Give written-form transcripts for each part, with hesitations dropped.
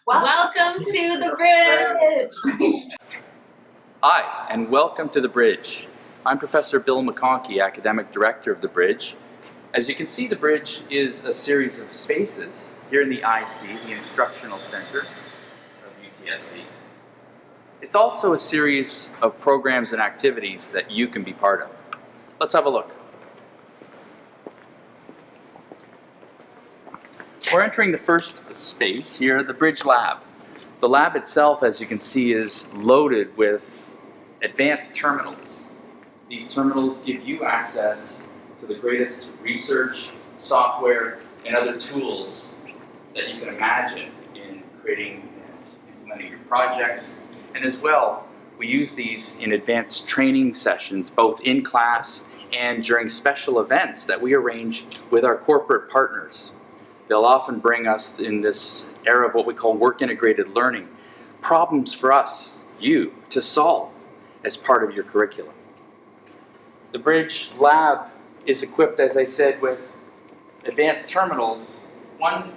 Welcome to the bridge! Hi, and welcome to the Bridge. I'm Professor Bill McConkey, Academic Director of the Bridge. As you can see, the Bridge is a series of spaces here in the IC, the Instructional Center of UTSC. It's also a series of programs and activities that you can be part of. Let's have a look. We're entering the first space here, the Bridge Lab. The lab itself, as you can see, is loaded with advanced terminals. These terminals give you access to the greatest research, software, and other tools that you can imagine in creating and implementing your projects. And as well, we use these in advanced training sessions, both in class and during special events that we arrange with our corporate partners. They'll often bring us, in this era of what we call work-integrated learning, problems for us, you, to solve as part of your curriculum. The Bridge Lab is equipped, as I said, with advanced terminals. One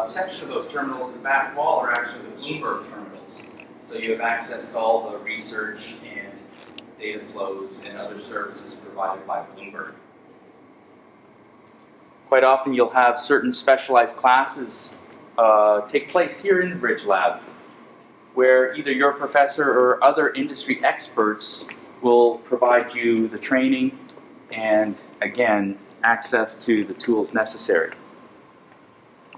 section of those terminals in the back wall are actually the Bloomberg terminals. So you have access to all the research and data flows and other services provided by Bloomberg. Quite often you'll have certain specialized classes take place here in the Bridge Lab, where either your professor or other industry experts will provide you the training and, again, access to the tools necessary.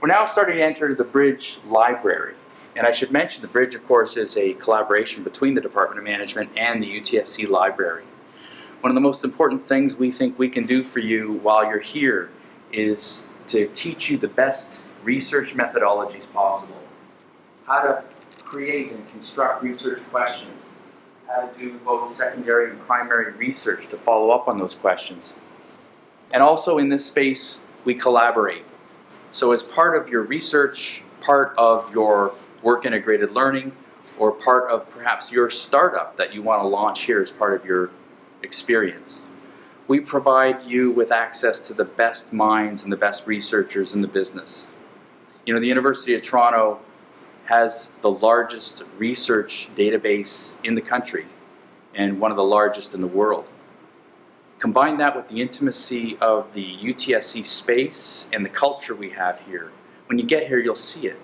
We're now starting to enter the Bridge Library. And I should mention the Bridge, of course, is a collaboration between the Department of Management and the UTSC Library. One of the most important things we think we can do for you while you're here is to teach you the best research methodologies possible. How to create and construct research questions. How to do both secondary and primary research to follow up on those questions. And also in this space, we collaborate. So as part of your research, part of your work-integrated learning, or part of perhaps your startup that you want to launch here as part of your experience, we provide you with access to the best minds and the best researchers in the business. You know, the University of Toronto has the largest research database in the country and one of the largest in the world. Combine that with the intimacy of the UTSC space and the culture we have here. When you get here, you'll see it.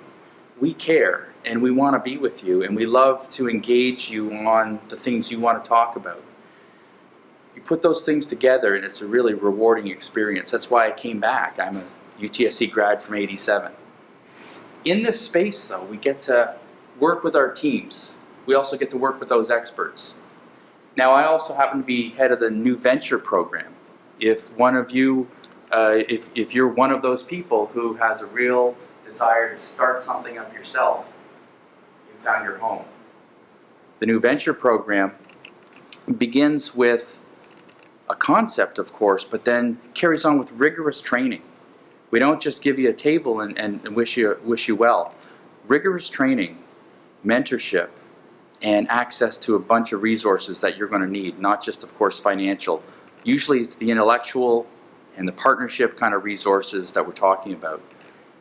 We care and we want to be with you, and we love to engage you on the things you want to talk about. You put those things together and it's a really rewarding experience. That's why I came back. I'm a UTSC grad from '87. In this space, though, we get to work with our teams. We also get to work with those experts. Now, I also happen to be head of the New Venture program. If one of you, if you're one of those people who has a real desire to start something up yourself, you found your home. The New Venture program begins with a concept, of course, but then carries on with rigorous training. We don't just give you a table and wish you well. Rigorous training, mentorship, and access to a bunch of resources that you're going to need, not just, of course, financial. Usually it's the intellectual and the partnership kind of resources that we're talking about.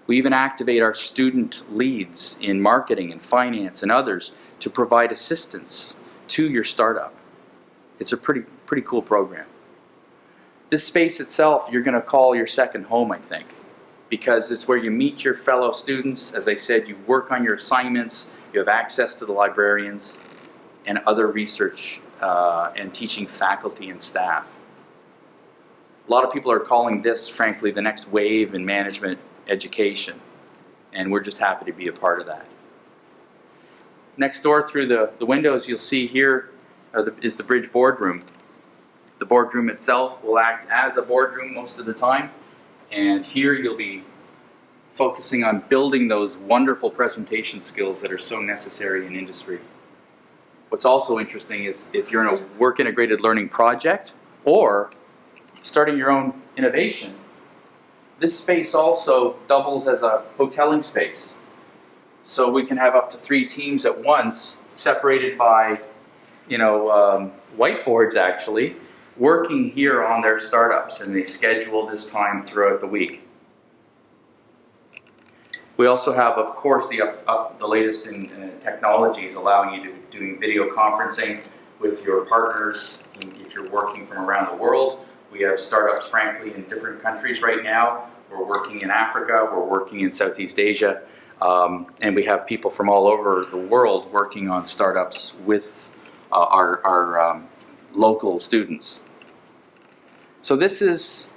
We even activate our student leads in marketing and finance and others to provide assistance to your startup. It's a pretty cool program. This space itself, you're going to call your second home, I think, because it's where you meet your fellow students. As I said, you work on your assignments, you have access to the librarians and other research and teaching faculty and staff. A lot of people are calling this, frankly, the next wave in management education, and we're just happy to be a part of that. Next door through the windows you'll see here is the Bridge boardroom. The boardroom itself will act as a boardroom most of the time, and here you'll be focusing on building those wonderful presentation skills that are so necessary in industry. What's also interesting is if you're in a work-integrated learning project or starting your own innovation, this space also doubles as a hoteling space. So we can have up to 3 teams at once, separated by whiteboards actually, working here on their startups, and they schedule this time throughout the week. We also have, of course, the latest in technologies, allowing you to doing video conferencing with your partners if you're working from around the world. We have startups, frankly, in different countries right now. We're working in Africa, we're working in Southeast Asia, and we have people from all over the world working on startups with our local students. So this is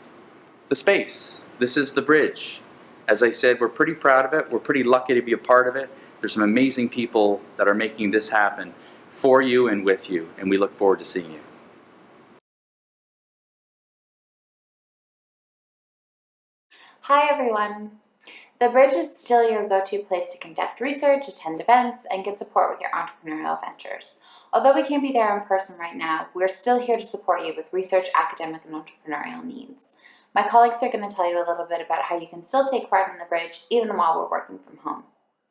the space. This is the bridge. As I said, we're pretty proud of it. We're pretty lucky to be a part of it. There's some amazing people that are making this happen for you and with you, and we look forward to seeing you. Hi everyone! The Bridge is still your go-to place to conduct research, attend events, and get support with your entrepreneurial ventures. Although we can't be there in person right now, we're still here to support you with research, academic, and entrepreneurial needs. My colleagues are going to tell you a little bit about how you can still take part in the Bridge even while we're working from home.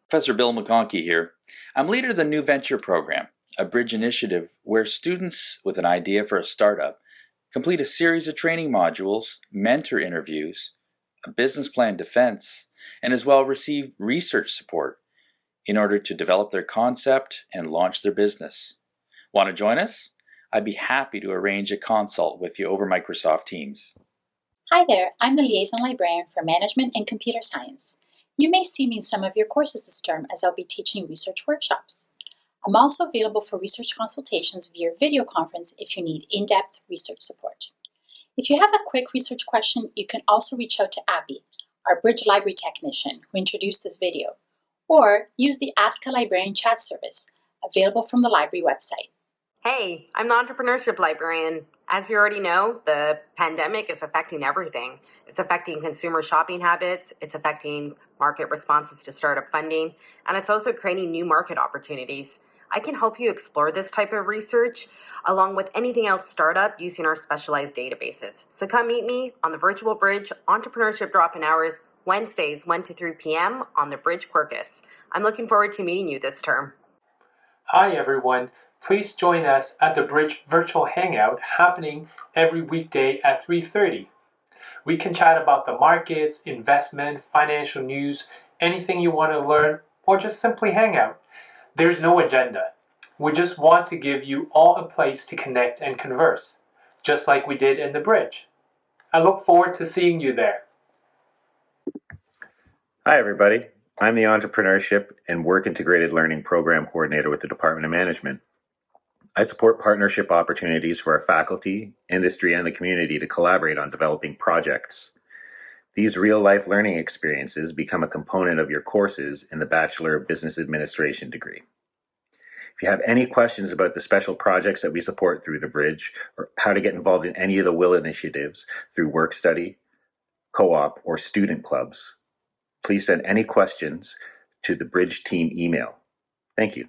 Professor Bill McConkey here. I'm leader of the New Venture Program, a Bridge initiative where students with an idea for a startup complete a series of training modules, mentor interviews, a business plan defense, and as well receive research support in order to develop their concept and launch their business. Want to join us? I'd be happy to arrange a consult with you over Microsoft Teams. Hi there, I'm the Liaison Librarian for Management and Computer Science. You may see me in some of your courses this term as I'll be teaching research workshops. I'm also available for research consultations via video conference if you need in-depth research support. If you have a quick research question, you can also reach out to Abby, our Bridge Library Technician who introduced this video, or use the Ask a Librarian chat service available from the library website. Hey, I'm the Entrepreneurship Librarian. As you already know, the pandemic is affecting everything. It's affecting consumer shopping habits, it's affecting market responses to startup funding, and it's also creating new market opportunities. I can help you explore this type of research along with anything else startup using our specialized databases. So come meet me on the Virtual Bridge Entrepreneurship Drop-In Hours, Wednesdays 1 to 3 p.m. on the Bridge Quercus. I'm looking forward to meeting you this term. Hi everyone, please join us at the Bridge Virtual Hangout happening every weekday at 3:30. We can chat about the markets, investment, financial news, anything you want to learn, or just simply hang out. There's no agenda. We just want to give you all a place to connect and converse, just like we did in the Bridge. I look forward to seeing you there. Hi everybody, I'm the Entrepreneurship and Work Integrated Learning Program Coordinator with the Department of Management. I support partnership opportunities for our faculty, industry, and the community to collaborate on developing projects. These real-life learning experiences become a component of your courses in the Bachelor of Business Administration degree. If you have any questions about the special projects that we support through the Bridge, or how to get involved in any of the WIL initiatives through work study, co-op, or student clubs, please send any questions to the Bridge team email. Thank you.